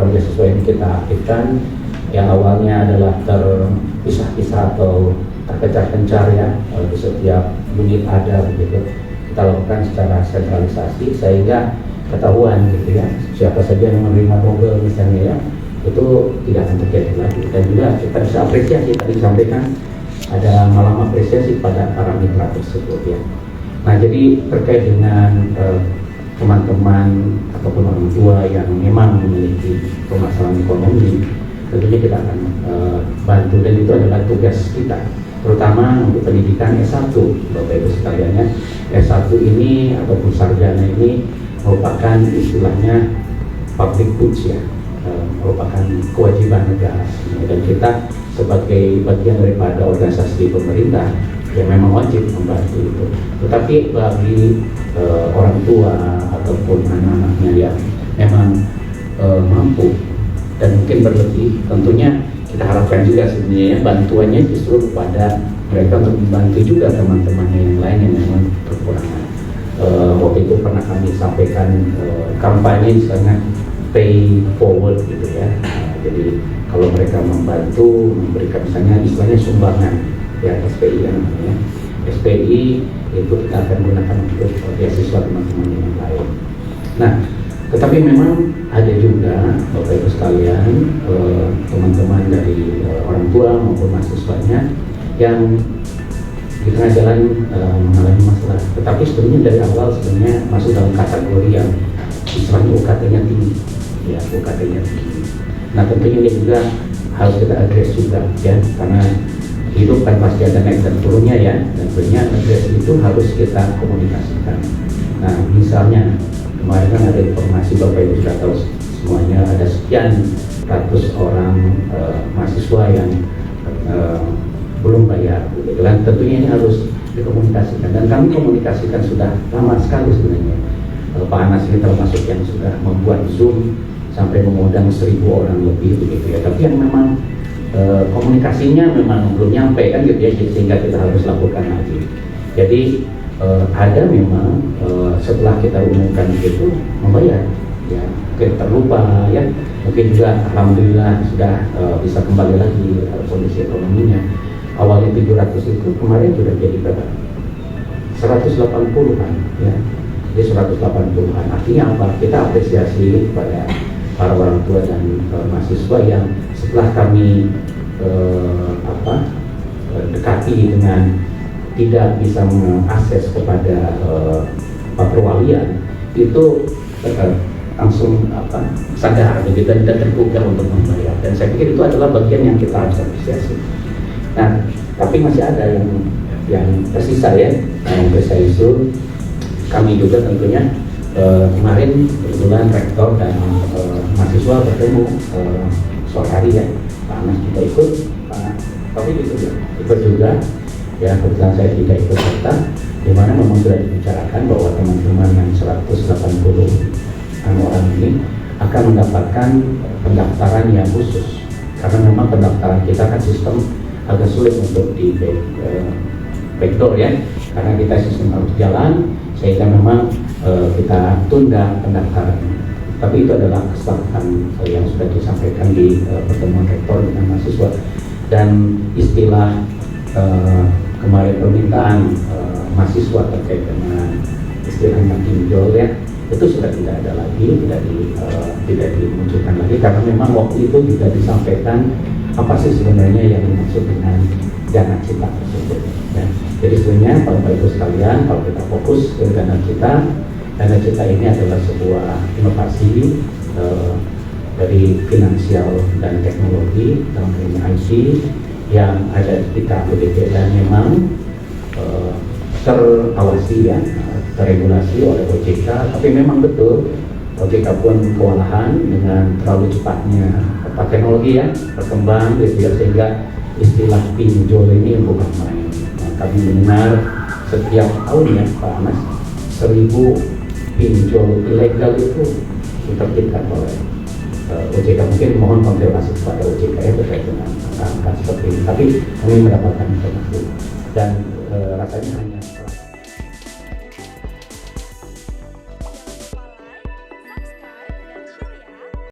program beasiswa yang kita aktifkan yang awalnya adalah terpisah-pisah atau terpencar-pencar ya, di setiap unit ada begitu, kita lakukan secara sentralisasi sehingga ketahuan gitu ya, siapa saja yang menerima double misalnya ya, itu tidak akan terjadi lagi. Dan juga kita bisa apresiasi, tadi disampaikan ada malam apresiasi pada para mitra tersebut ya. Nah, jadi terkait dengan teman-teman ataupun orang tua yang memang memiliki permasalahan ekonomi, tentunya kita akan bantu, dan itu adalah tugas kita, terutama untuk pendidikan S1, Bapak Ibu sekalian ya. S1 ini ataupun sarjana ini merupakan istilahnya public goods ya, merupakan kewajiban negara, dan kita sebagai bagian daripada organisasi pemerintah yang memang wajib membantu itu. Tetapi bagi orang tua ataupun anak-anaknya yang memang mampu dan mungkin berlebih, tentunya kita harapkan juga sebenarnya bantuannya justru kepada mereka untuk membantu juga teman-temannya yang lain yang memang kekurangan. Waktu itu pernah kami sampaikan kampanye misalnya pay forward gitu ya. Jadi kalau mereka membantu memberikan misalnya istilahnya sumbangan ya, SPI ya namanya. SPI itu kita akan gunakan untuk beasiswa teman-teman yang lain. Nah, tetapi memang ada juga Bapak Ibu sekalian, teman-teman dari orang tua maupun mahasiswanya yang di tengah jalan mengalami masalah. Tetapi sebenarnya dari awal sebenarnya masuk dalam kategori yang istilahnya UKT-nya tinggi, ya UKT-nya tinggi. Nah, tentunya ini juga harus kita address juga ya, karena hidup kan pasti ada naik dan turunnya ya, dan tentunya address itu harus kita komunikasikan. Nah, misalnya kemarin kan ada informasi, Bapak Ibu sudah tahu semuanya, ada sekian ratus orang mahasiswa yang belum bayar, dan tentunya ini harus dikomunikasikan, dan kami komunikasikan sudah lama sekali sebenarnya. Pak Anas ini termasuk yang sudah membuat Zoom sampai mengundang 1.000 orang lebih begitu ya, tapi yang memang komunikasinya memang belum nyampe kan gitu ya, sehingga kita harus lakukan lagi. Jadi ada memang setelah kita umumkan itu membayar ya, mungkin terlupa ya, mungkin juga alhamdulillah sudah bisa kembali lagi kondisi ekonominya. Awalnya 700 itu kemarin sudah jadi berapa? 180-an ya, jadi 180-an. Artinya apa? Kita apresiasi kepada para orang tua dan mahasiswa yang setelah kami dekati dengan tidak bisa mengakses kepada Pak Perwalian, itu langsung sadar gitu, dan tergugah untuk membayar, dan saya pikir itu adalah bagian yang kita harus apresiasi. Nah, tapi masih ada yang tersisa ya, yang tersisa itu kami juga tentunya kemarin kebetulan rektor dan mahasiswa bertemu sore hari ya, Pak Anas juga ikut, Pak Taufik ikut juga ya, kebetulan saya tidak ikut serta, di mana memang sudah dibicarakan bahwa teman-teman yang 180 orang ini akan mendapatkan pendaftaran yang khusus, karena memang pendaftaran kita kan sistem agak sulit untuk di backdoor ya, karena kita sistem harus jalan, sehingga memang kita tunda pendaftaran. Tapi itu adalah kesepakatan yang sudah disampaikan di pertemuan rektor dengan mahasiswa, dan istilah kemarin permintaan mahasiswa terkait dengan istilahnya pinjol ya, itu sudah tidak ada lagi, tidak dimunculkan lagi, karena memang waktu itu juga disampaikan apa sih sebenarnya yang dimaksud dengan dana cita tersebut ya. Jadi sebenarnya Bapak Ibu sekalian, kalau kita fokus ke dana cita ini adalah sebuah inovasi dari finansial dan teknologi dalam dunia IT yang ada di KPBD, dan memang terawasi ya, terregulasi oleh OJK. Tapi memang betul OJK pun kewalahan dengan terlalu cepatnya teknologi ya berkembang gitu ya, sehingga istilah pinjol ini bukan main. Nah, kami mendengar setiap tahun ya Pak Anas, 1.000 pinjol ilegal itu diterbitkan oleh OJK. Mungkin mohon konfirmasi kepada OJK ya terkait dengan angka seperti ini, tapi kami mendapatkan informasi dan rasanya hanya